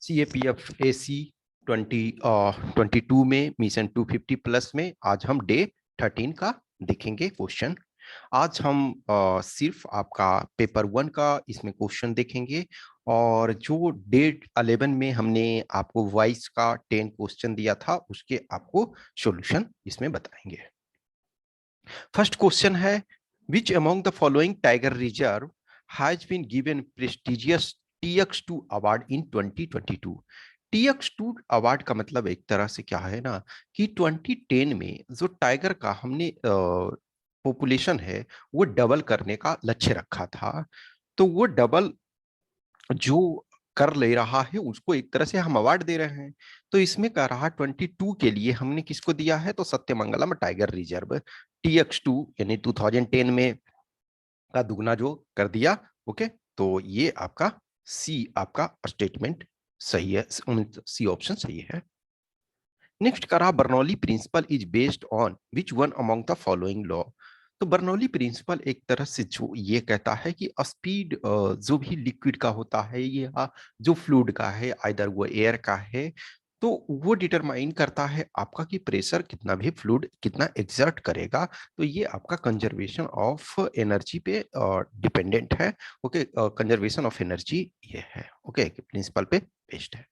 CAPF-AC 2022 में mission 250 plus में आज हम डे 13 का देखेंगे क्वेश्चन। आज हम सिर्फ आपका पेपर 1 का इसमें क्वेश्चन देखेंगे और जो डे 11 में हमने आपको वॉइस का 10 क्वेश्चन दिया था उसके आपको सॉल्यूशन इसमें बताएंगे। फर्स्ट क्वेश्चन है, which among the following tiger reserve has been given prestigious TX2 award in 2022। TX2 award का मतलब एक तरह से क्या है ना कि 2010 में जो टाइगर का हमने पॉपुलेशन है वो डबल करने का लक्ष्य रखा था, तो वो डबल जो कर ले रहा है उसको एक तरह से हम अवार्ड दे रहे हैं। तो इसमें कह रहा 22 के लिए हमने किसको दिया है, तो सत्यमंगलम टाइगर रिजर्व TX2 यानी 2010 में का दुगना जो कर दिया। ओके, तो ये आपका सी आपका स्टेटमेंट सही है, सी ऑप्शन सही है। नेक्स्ट करा Bernoulli principle is based on which one among the following law. तो बर्नौली प्रिंसिपल एक तरह से जो ये कहता है कि स्पीड जो भी लिक्विड का होता है या जो फ्लूइड का है, आइदर वो एयर का है, तो वो डिटरमाइन करता है आपका कि प्रेशर कितना भी फ्लूइड कितना एक्सर्ट करेगा। तो ये आपका कंजर्वेशन ऑफ एनर्जी पे डिपेंडेंट है। ओके, कंजर्वेशन ऑफ एनर्जी ये है। ओके, प्रिंसिपल पे बेस्ड है।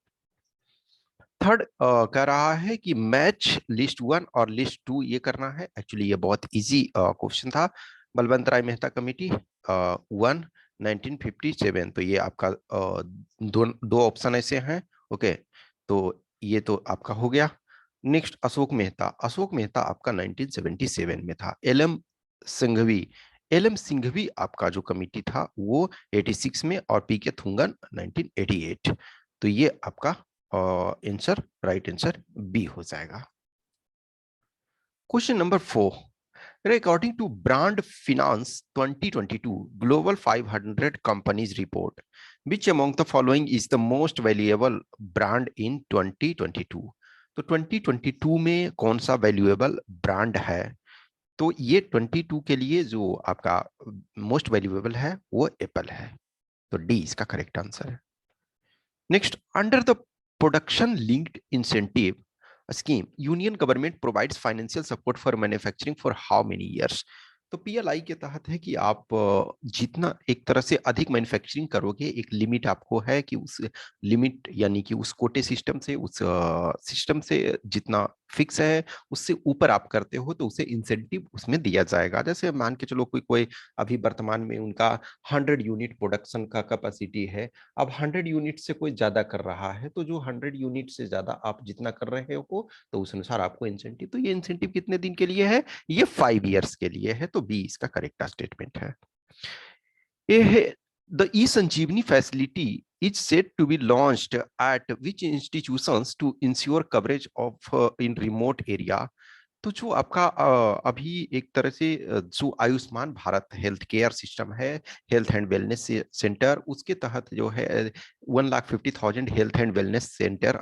थर्ड कह रहा है कि मैच लिस्ट 1 और लिस्ट 2 ये करना है। एक्चुअली ये बहुत इजी क्वेश्चन था। बलवंत राय मेहता कमेटी 1 1957, तो ये आपका दो ऑप्शन ऐसे हैं। ओके, तो ये तो आपका हो गया। नेक्स्ट अशोक मेहता आपका 1977 में था। एल एम सिंघवी आपका जो कमिटी था वो 86 में, और पीके थुंगन 1988। तो ये आपका आंसर राइट आंसर बी हो जाएगा। Question number 4, according to Brand Finance 2022 Global 500 Companies Report, which among the following is the most valuable brand in 2022? तो 2022 में कौन सा वैल्यूएबल ब्रांड है? तो ये 22 के लिए जो आपका मोस्ट वैल्यूएबल है वो एप्पल है। तो डी इसका करेक्ट आंसर है। Next, under the production linked incentive scheme union government provides financial support for manufacturing for how many years. तो PLI के तहत है कि आप जितना एक तरह से अधिक मैन्युफैक्चरिंग करोगे, एक लिमिट आपको है कि उस लिमिट यानी कि उस कोटे सिस्टम से, उस सिस्टम से जितना फिक्स है उससे ऊपर आप करते हो तो उसे इंसेंटिव उसमें दिया जाएगा। जैसे मान के चलो कोई कोई अभी वर्तमान में उनका 100 यूनिट प्रोडक्शन का कैपेसिटी है। अब 100 यूनिट से कोई ज्यादा कर रहा है, तो जो 100 यूनिट से ज्यादा आप जितना कर रहे हो तो उस अनुसार आपको इंसेंटिव। तो ये इंसेंटिव कितने दिन के लिए है? ये 5 ईयर्स के लिए है। तो बी इसका करेक्ट स्टेटमेंट है। ये है the E Sanjeevani facility is said to be launched at which institutions to ensure coverage of in remote area। तो जो आपका अभी एक तरह से जो Ayushman Bharat health care system है, हेल्थ एंड वेलनेस सेंटर, उसके तहत जो है 1,50,000 health and wellness centre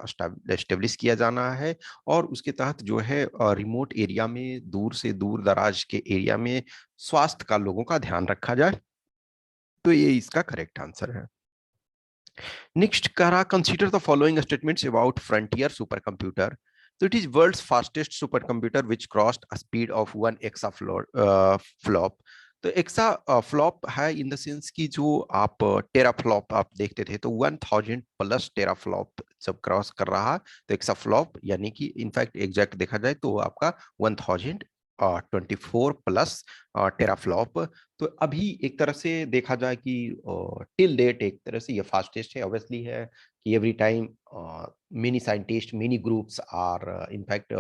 establish किया जाना है। और उसके तहत जो है रिमोट एरिया में, दूर से दूर दराज के एरिया में स्वास्थ्य का लोगों का ध्यान रखा जाए। तो ये इसका करेक्ट आंसर है। नेक्स्ट करा, consider the following statements about frontier super computer. So it is world's fastest supercomputer which crossed a speed of 1 exaflop। तो एक्सा फ्लॉप है इन द सेंस कि जो आप टेराफ्लॉप आप देखते थे तो 1000 प्लस टेराफ्लॉप जब क्रॉस कर रहा, तो एक्साफ्लॉप यानी कि इनफैक्ट एग्जैक्ट देखा जाए तो आपका 1024 प्लस टेराफ्लॉप। तो अभी एक तरह से देखा जाए कि टिल डेट एक तरह से ये फास्टेस्ट है। ऑब्वियसली है कि every time many scientist, many groups are in fact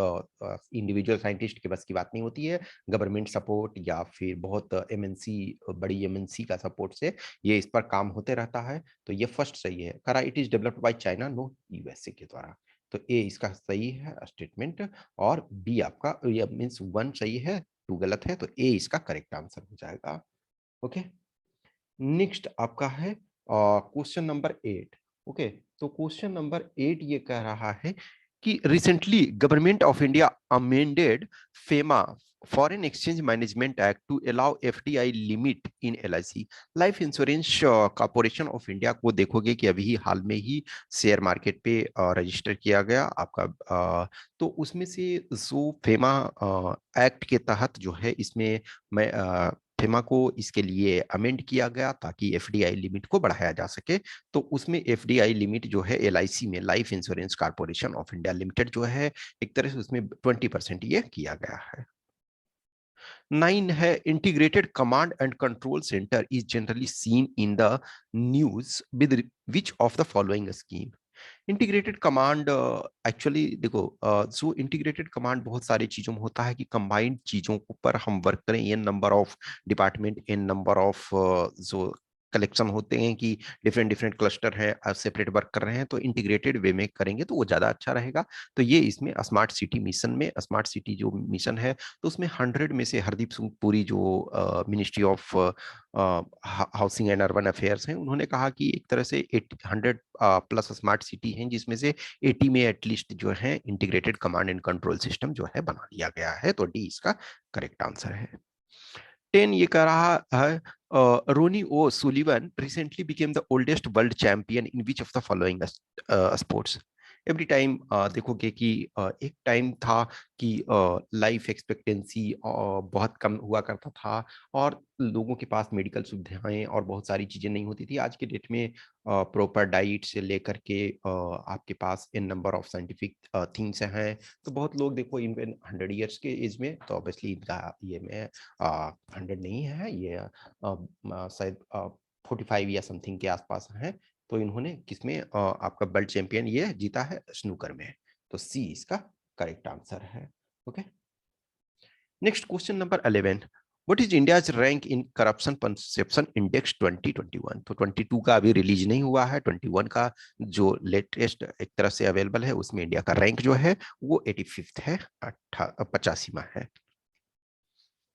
individual scientist के बस की बात नहीं होती है। गवर्नमेंट सपोर्ट या फिर बहुत MNC, बड़ी MNC का सपोर्ट से ये इस पर काम होते रहता है। तो ये फर्स्ट सही है। करा it is developed by China, no USA के द्वारा। तो ए इसका सही है स्टेटमेंट, और बी आपका ये मींस 1 सही है 2 गलत है। तो ए इसका करेक्ट आंसर हो जाएगा। ओके, नेक्स्ट आपका है क्वेश्चन नंबर 8। ओके, तो क्वेश्चन नंबर 8 ये कह रहा है कि recently government of India amended FEMA foreign exchange management act to allow FDI limit in LIC. Life insurance corporation of India को देखोगे कि अभी हाल में ही शेयर मार्केट पे रजिस्टर किया गया आपका, तो उसमें से जो फेमा एक्ट के तहत जो है इसमें मैं फेमा को इसके लिए अमेंड किया गया ताकि एफडीआई लिमिट को बढ़ाया जा सके। तो उसमें एफडीआई लिमिट जो है एलआईसी में, life insurance corporation of India limited जो है, एक तरह से उसमें 20% ये किया गया है। 9 है integrated command and control centre is generally seen in the news with which of the following scheme. Integrated command actually देखो, जो इंटीग्रेटेड कमांड बहुत सारी चीजों में होता है कि कंबाइंड चीजों पर हम वर्क करें, n number of department, n number of जो कलेक्शन होते हैं कि डिफरेंट डिफरेंट क्लस्टर हैं, सेपरेट वर्क कर रहे हैं, तो इंटीग्रेटेड वे में करेंगे तो वो ज्यादा अच्छा रहेगा। तो ये इसमें स्मार्ट सिटी मिशन में, स्मार्ट सिटी जो मिशन है, तो उसमें 100 में से हरदीप सिंह पुरी जो ministry of housing and urban affairs हैं, उन्होंने कहा कि एक तरह से 100 प्लस स्मार्ट सिटी हैं जिसमें से 80 में एटलीस्ट जो है integrated command and control system जो है बना लिया गया है। तो डी इसका करेक्ट आंसर है। 10 ये कह रहा है Ronnie O'Sullivan recently became the oldest world champion in which of the following sports. Every time देखोगे कि एक टाइम था कि लाइफ एक्सपेक्टेंसी बहुत कम हुआ करता था और लोगों के पास मेडिकल सुविधाएं और बहुत सारी चीजें नहीं होती थी। आज के डेट में प्रॉपर डाइट से लेकर के आपके पास इन नंबर ऑफ साइंटिफिक थिंग्स हैं। तो बहुत लोग देखो इवन 100 ईयर्स के एज में, तो ऑब्वियसली इनका ये में 100 नहीं है, ये शायद 45 या समथिंग के आसपास है। तो इन्होंने किसमें आपका वर्ल्ड चैंपियन ये जीता है, स्नूकर में। तो सी इसका करेक्ट आंसर है। Okay, next question number 11, what is India's rank in corruption perception index 2021। तो 22 का अभी रिलीज नहीं हुआ है, 21 का जो लेटेस्ट एक तरह से अवेलेबल है उसमें इंडिया का रैंक जो है वो 85th है, 85वां है।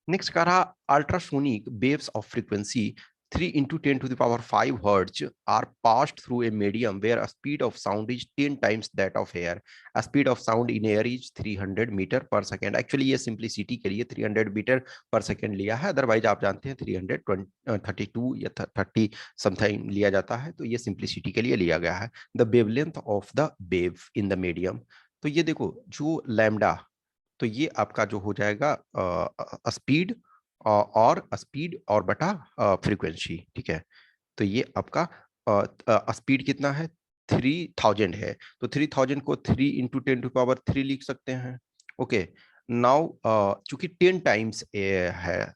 नेक्स्ट कह रहा ultrasonic waves of frequency 3 into 10 to the power 5 hertz are passed through a medium where a speed of sound is 10 times that of air. A speed of sound in air is 300 meter per second. Actually ये simplicity के लिए 300 metre पर second लिया है, otherwise आप जानते हैं 332 या 30 समथिंग लिया जाता है, तो ये सिंप्लिसिटी के लिए लिया गया है। The wavelength of the wave in the medium, तो ये देखो जो लैम्डा, तो ये आपका जो हो जाएगा स्पीड और स्पीड और बटा फ्रीक्वेंसी, ठीक है। तो ये आपका स्पीड कितना है, 3000 है, तो 3000 को 3 into 10 to power 3 लिख सकते हैं। ओके, नाउ चूंकि 10 टाइम्स है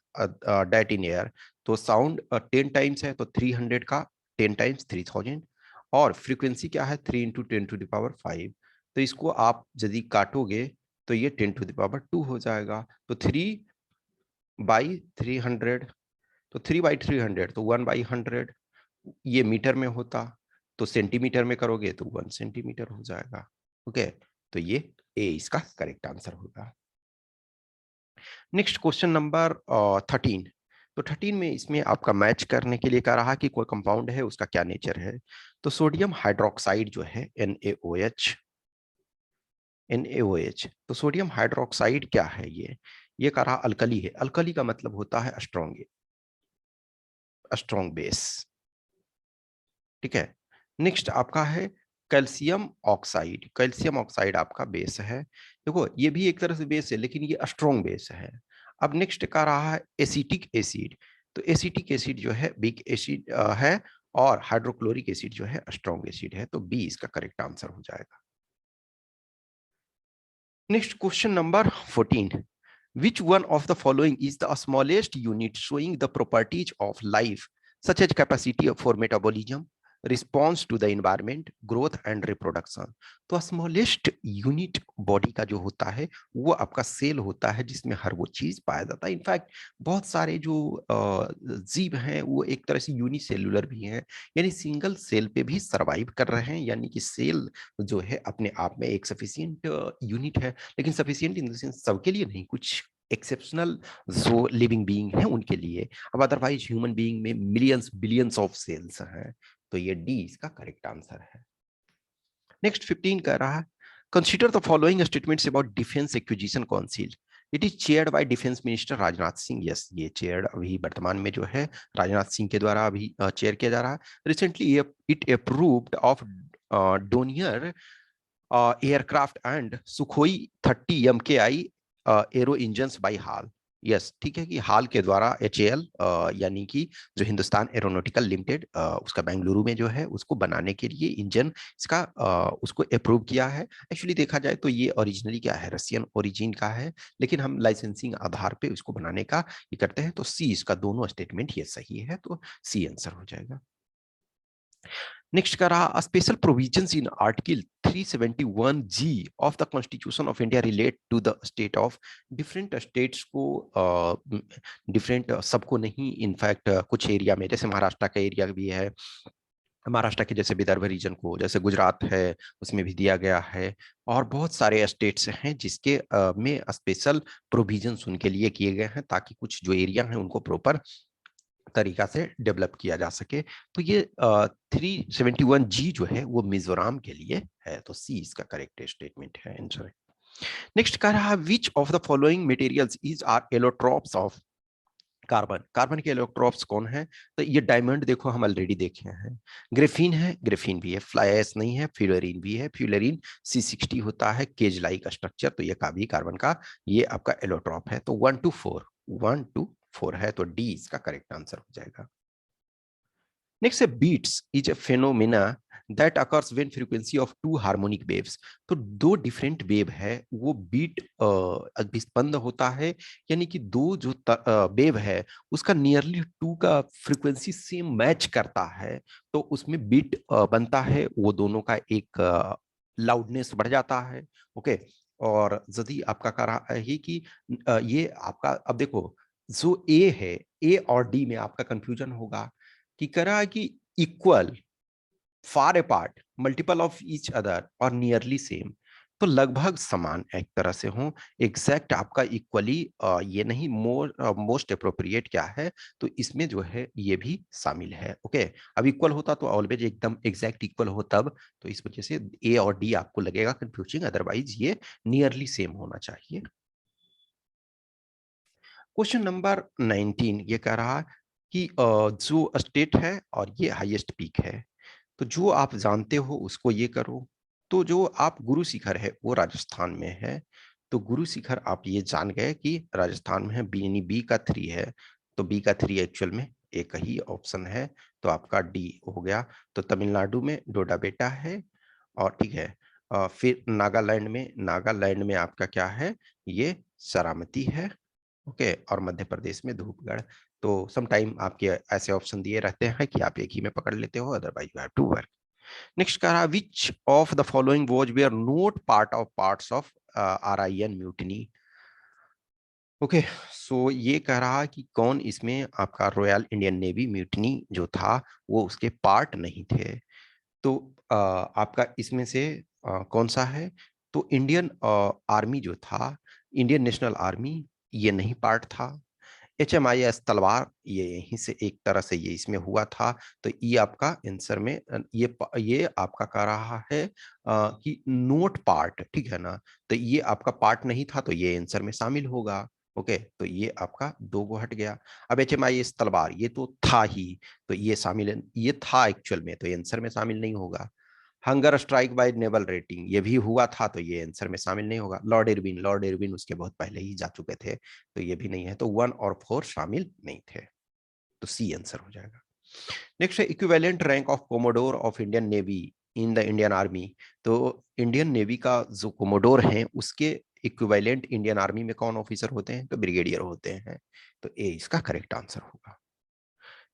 डेट इन एयर, तो साउंड 10 टाइम्स है, तो 300 का 10 टाइम्स 3000, और फ्रीक्वेंसी क्या है 3 into 10 to the power 5। तो इसको आप यदि काटोगे तो ये 10 to the power 2 हो जाएगा। तो 3/300, तो 3/300 तो 1/100, ये मीटर में होता, तो सेंटीमीटर में करोगे तो 1 सेंटीमीटर हो जाएगा। ओके, तो ये ए इसका करेक्ट आंसर होगा। नेक्स्ट क्वेश्चन नंबर 13, तो 13 में इसमें आपका मैच करने के लिए कह रहा कि कोई कंपाउंड है उसका क्या नेचर है। तो सोडियम हाइड्रोक्साइड जो है NaOH, NaOH, तो सोडियम हाइड्रोक्साइड क्या है ये कह रहा अल्कली है। अल्कली का मतलब होता है स्ट्रॉन्ग, स्ट्रॉन्ग बेस, ठीक है। नेक्स्ट आपका है कैल्शियम ऑक्साइड। कैल्शियम ऑक्साइड आपका बेस है, देखो ये भी एक तरह से बेस है लेकिन ये स्ट्रॉन्ग बेस है। अब नेक्स्ट का रहा है एसिटिक एसिड, तो एसिटिक एसिड जो है वीक एसिड है, और हाइड्रोक्लोरिक एसिड जो है स्ट्रॉन्ग एसिड है, तो बी इसका करेक्ट आंसर हो जाएगा। Next question number 14, which one of the following is the smallest unit showing the properties of life such as capacity for metabolism, response to the environment, growth and reproduction। तो smallest unit body का जो होता है वो आपका cell होता है जिसमें हर वो चीज पाया जाता है। इनफैक्ट बहुत सारे जो जीव हैं वो एक तरह से यूनिसेलुलर भी हैं, यानी सिंगल सेल पे भी सरवाइव कर रहे हैं, यानी कि सेल जो है अपने आप में एक सफिशियंट यूनिट है, लेकिन सफिशियंट इन द सेंस सबके लिए नहीं, कुछ एक्सेप्शनल जो लिविंग बीइंग है उनके लिए। अब अदरवाइज ह्यूमन बीइंग में मिलियंस बिलियंस ऑफ सेल्स हैं, तो ये डी इसका करेक्ट आंसर है। नेक्स्ट 15 कह रहा है consider the following statements about defence acquisition council it is chaired by defence minister Rajnath Singh. Yes, ये चेयर्ड अभी वर्तमान में जो है राजनाथ सिंह के द्वारा अभी चेयर किया जा रहा है। Recently it approved of Donear aircraft and Sukhoi 30 MKI arrow engine by hall. Yes, ठीक है कि हाल के द्वारा HAL यानी कि जो हिंदुस्तान एरोनॉटिकल लिमिटेड उसका बेंगलुरु में जो है उसको बनाने के लिए इंजन इसका उसको अप्रूव किया है। एक्चुअली देखा जाए तो ये ओरिजिनली क्या है, रशियन ओरिजिन का है, लेकिन हम लाइसेंसिंग आधार पे उसको बनाने का ये करते हैं। तो सी इसका दोनों स्टेटमेंट ये सही है, तो सी आंसर हो जाएगा। नेक्स्ट का रहा special provisions in article 371G of the constitution of India relate to the state of. Different states को डिफरेंट सबको नहीं, इनफैक्ट कुछ एरिया में जैसे महाराष्ट्र का एरिया भी है, महाराष्ट्र के जैसे विदर्भ रीजन को, जैसे गुजरात है उसमें भी दिया गया है, और बहुत सारे स्टेट्स हैं जिसके में स्पेशल प्रोविजंस उनके लिए किए गए हैं ताकि कुछ जो एरिया हैं उनको प्रॉपर तरीका से डेवलप किया जा सके। तो ये 371G जो है वो मिजोरम के लिए है, तो सी इसका करेक्ट स्टेटमेंट है, आंसर। नेक्स्ट कह रहा है which of the following materials is are allotropes of carbon. Carbon के एलोट्रॉप्स कौन है? तो ये डायमंड देखो हम ऑलरेडी देखे हैं, ग्रेफीन है, ग्रेफीन भी है, फ्लाई ऐश नहीं है, फ्यूलरीन भी है, फ्यूलरीन C60 होता है, केज लाइक स्ट्रक्चर, तो ये का भी कार्बन का ये आपका एलोट्रॉप है। तो 1 to 4 है, तो डी इसका करेक्ट आंसर हो जाएगा। नेक्स्ट है beats is a phenomena that occurs when frequency of two harmonic waves. तो दो डिफरेंट वेव है वो बीट विस्पंद होता है, यानी कि दो जो वेव है उसका नियरली टू का फ्रीक्वेंसी सेम मैच करता है, तो उसमें बीट बनता है, वो दोनों का एक लाउडनेस बढ़ जाता है। ओके, और यदि आपका कह रहा है कि ये आपका, अब देखो जो ए है, ए और डी में आपका कंफ्यूजन होगा कि करा कि equal, far apart, multiple of each other और नियरली सेम, तो लगभग समान एक तरह से हो। एग्जैक्ट आपका इक्वली ये नहीं, मोस्ट अप्रोप्रिएट क्या है, तो इसमें जो है ये भी शामिल है। ओके, अब इक्वल होता तो ऑलवेज एकदम एग्जैक्ट इक्वल हो तब, तो इस वजह से ए और डी आपको लगेगा कंफ्यूजिंग, अदरवाइज ये नियरली सेम होना चाहिए। क्वेश्चन नंबर 19 ये कह रहा कि जो स्टेट है और ये हाईएस्ट पीक है, तो जो आप जानते हो उसको ये करो। तो जो आप गुरु शिखर है वो राजस्थान में है, तो गुरु शिखर आप ये जान गए कि राजस्थान में है, बी यानी बी का 3 है, तो बी का 3 एक्चुअल में एक ही ऑप्शन है, तो आपका डी हो गया। तो तमिलनाडु में डोडा बेटा है, और ठीक है फिर नागालैंड में आपका क्या है, ये सरामती है। ओके, और मध्य प्रदेश में धूपगढ़। तो सम टाइम आपके ऐसे ऑप्शन दिए रहते हैं कि आप एक ही में पकड़ लेते हो, otherwise you have to work. Next कह रहा which of the following was were not part of parts of RIN mutiny. Okay, so ये कह रहा कि कौन इसमें आपका रॉयल इंडियन नेवी म्यूटिनी जो था वो उसके पार्ट नहीं थे। तो आपका इसमें से कौन सा है? तो इंडियन आर्मी जो था, इंडियन नेशनल आर्मी, ये नहीं पार्ट था। HMIS तलवार, ये यहीं से एक तरह से ये इसमें हुआ था, तो ये आपका आंसर में ये आपका कह रहा है कि नोट पार्ट, ठीक है ना, तो ये आपका पार्ट नहीं था, तो ये आंसर में शामिल होगा। ओके, तो ये आपका दो गो हट गया। अब HMIS तलवार ये तो था ही, तो ये शामिल, ये था एक्चुअल में, तो ये आंसर में शामिल नहीं होगा। Hunger strike by naval rating ये भी हुआ था, तो ये आंसर में शामिल नहीं होगा। लॉर्ड इरविन उसके बहुत पहले ही जा चुके थे, तो ये भी नहीं है, तो 1 और 4 शामिल नहीं थे, तो सी आंसर हो जाएगा। नेक्स्ट है equivalent rank of commodore of Indian navy in the Indian army. तो इंडियन नेवी का जो कोमोडोर है उसके इक्विवेलेंट इंडियन आर्मी में कौन ऑफिसर होते हैं? तो ब्रिगेडियर होते हैं, तो ए इसका करेक्ट आंसर होगा।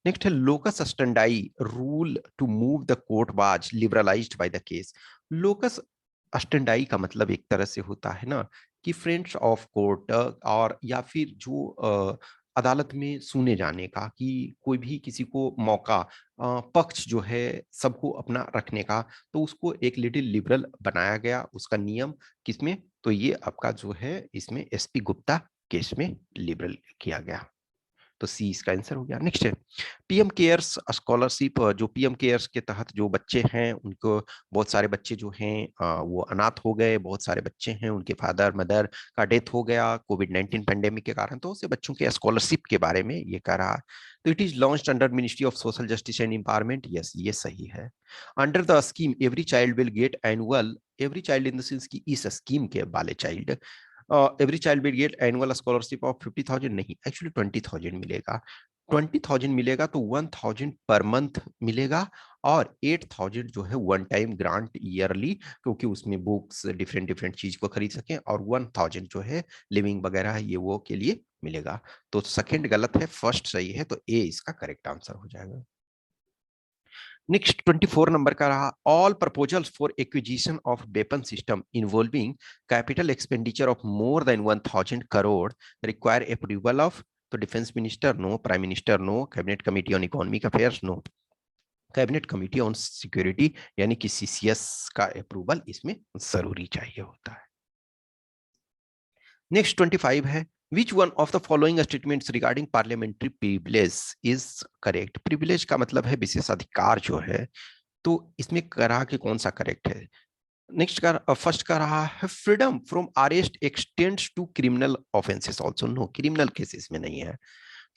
नेक्स्ट है locus standi rule to move the court was liberalised by the case. Locus standi का मतलब एक तरह से होता है ना कि फ्रेंड्स ऑफ कोर्ट, और या फिर जो अदालत में सुने जाने का, कि कोई भी किसी को मौका, पक्ष जो है सबको अपना रखने का, तो उसको एक लिटिल लिबरल बनाया गया उसका नियम, किसमें? तो ये आपका जो है इसमें SP गुप्ता केस में लिबरल किया गया, तो तो सी इसका आंसर हो गया। नेक्स्ट है पीएम केयर्स स्कॉलरशिप। जो पीएम केयर्स के तहत जो बच्चे हैं उनको, बहुत सारे बच्चे जो हैं वो अनाथ हो गए, बहुत सारे बच्चे हैं उनके फादर मदर का डेथ हो गया कोविड-19 पेंडेमिक के कारण, तो उसे बच्चों के स्कॉलरशिप के बारे में ये कह रहा। तो it is launched under ministry of social justice and empowerment. Yes, ये सही है। Under the scheme every child will get annual, every child in the sense की इस स्कीम के वाले child, every child will get annual scholarship of 50,000, नहीं actually 20,000 मिलेगा। 20,000 मिलेगा तो 1,000 पर मंथ मिलेगा, और 8,000 जो है वन टाइम ग्रांट ईयरली, क्योंकि उसमें बुक्स डिफरेंट डिफरेंट चीज को खरीद सकें, और 1,000 जो है लिविंग वगैरह ये वो के लिए मिलेगा। तो सेकंड गलत है, फर्स्ट सही है, तो ए इसका करेक्ट आंसर हो जाएगा। नेक्स्ट 24 नंबर का रहा, all proposals for acquisition of weapon system involving capital expenditure of more than 1,000 crore require approval of. तो defence minister no, prime minister no, cabinet committee on economic affairs no, cabinet committee on security यानी कि CCS का approval इसमें जरूरी चाहिए होता है। Next 25 है, which one of the following statements regarding parliamentary privilege is correct. Privilege का मतलब है विशेषाधिकार जो है, तो इसमें करा कि कौन सा करेक्ट है। नेक्स्ट का फर्स्ट का रहा है, freedom from arrest extends to criminal offences also. No, criminal cases में नहीं है।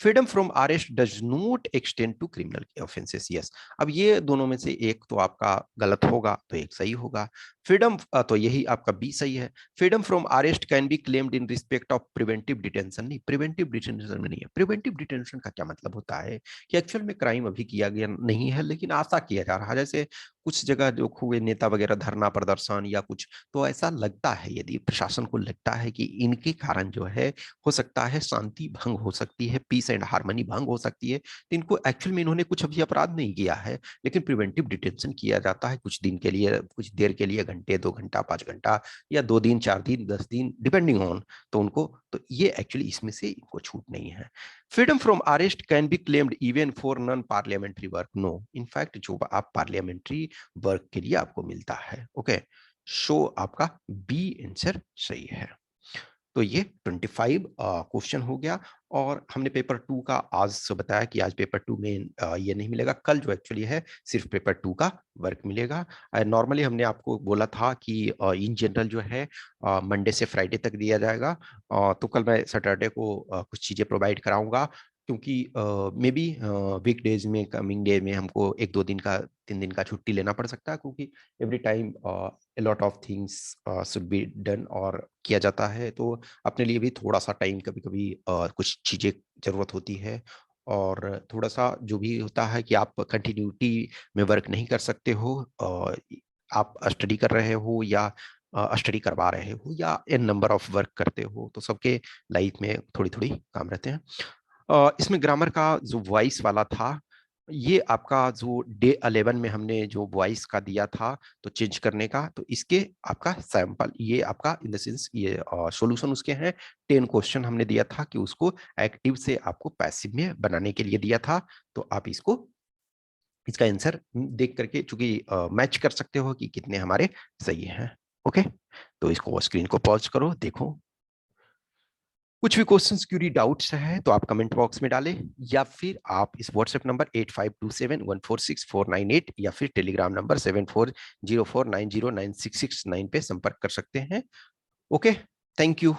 Freedom from arrest does not extend to criminal offences. Yes, अब ये दोनों में से एक तो आपका गलत होगा, तो एक सही होगा। फ्रीडम, तो यही आपका बी सही है। Freedom from arrest can be claimed in respect of preventive detention. नहीं, प्रिवेंटिव डिटेंशन में नहीं है। प्रिवेंटिव डिटेंशन का क्या मतलब होता है कि एक्चुअल में क्राइम अभी किया गया नहीं है, लेकिन आशा किया जा रहा है। जैसे कुछ जगह जो हुए नेता वगैरह धरना प्रदर्शन या कुछ, तो ऐसा लगता है, यदि प्रशासन को लगता है कि इनके कारण जो है हो सकता है शांति भंग हो सकती है, पीस एंड हार्मनी भंग हो सकती है, तो इनको एक्चुअल में इन्होंने कुछ अभी अपराध नहीं किया है, लेकिन प्रिवेंटिव डिटेंशन किया जाता है कुछ दिन के लिए, कुछ देर के लिए, घंटे 2 घंटा 5 घंटा, या 2 दिन 4 दिन 10 दिन डिपेंडिंग ऑन, तो उनको, तो ये एक्चुअली इसमें से इनको छूट नहीं है। Freedom from arrest can be claimed even for non parliamentary work. No, in fact जो आप पार्लियामेंट्री वर्क के लिए आपको मिलता है। ओके, सो आपका बी आंसर सही है। तो ये 25 क्वेश्चन हो गया, और हमने पेपर 2 का आज से बताया कि आज पेपर 2 में ये नहीं मिलेगा, कल जो एक्चुअली है सिर्फ पेपर 2 का वर्क मिलेगा। नॉर्मली हमने आपको बोला था कि इन जनरल जो है मंडे से फ्राइडे तक दिया जाएगा, तो कल मैं सैटरडे को कुछ चीज़ें प्रोवाइड कराऊंगा, क्योंकि मे बी वीकडेज में, कमिंग डे में हमको 1-2 दिन का 3 दिन का छुट्टी लेना पड़ सकता है, क्योंकि every time a lot of things should be done और किया जाता है, तो अपने लिए भी थोड़ा सा टाइम कभी कभी कुछ चीज़ें ज़रूरत होती है, और थोड़ा सा जो भी होता है कि आप कंटिन्यूटी में वर्क नहीं कर सकते हो, आप स्टडी कर रहे हो या स्टडी करवा रहे हो या एन नंबर ऑफ वर्क करते हो, तो सबके लाइफ में थोड़ी थोड़ी काम रहते हैं। इसमें ग्रामर का जो वॉइस वाला था, ये आपका जो डे 11 में हमने जो वॉइस का दिया था तो चेंज करने का, तो इसके आपका सैंपल, ये आपका इन द सेंस ये सॉल्यूशन उसके हैं। 10 क्वेश्चन हमने दिया था कि उसको एक्टिव से आपको पैसिव में बनाने के लिए दिया था, तो आप इसको, इसका आंसर देख करके चूंकि मैच कर सकते हो कि कितने हमारे सही हैं। ओके, तो इसको स्क्रीन को पॉज करो, देखो कुछ भी क्वेश्चंस क्यूरी डाउट्स है तो आप कमेंट बॉक्स में डालें, या फिर आप इस व्हाट्सएप नंबर 8527146498 या फिर टेलीग्राम नंबर 7404909669 पे संपर्क कर सकते हैं। Okay, thank you.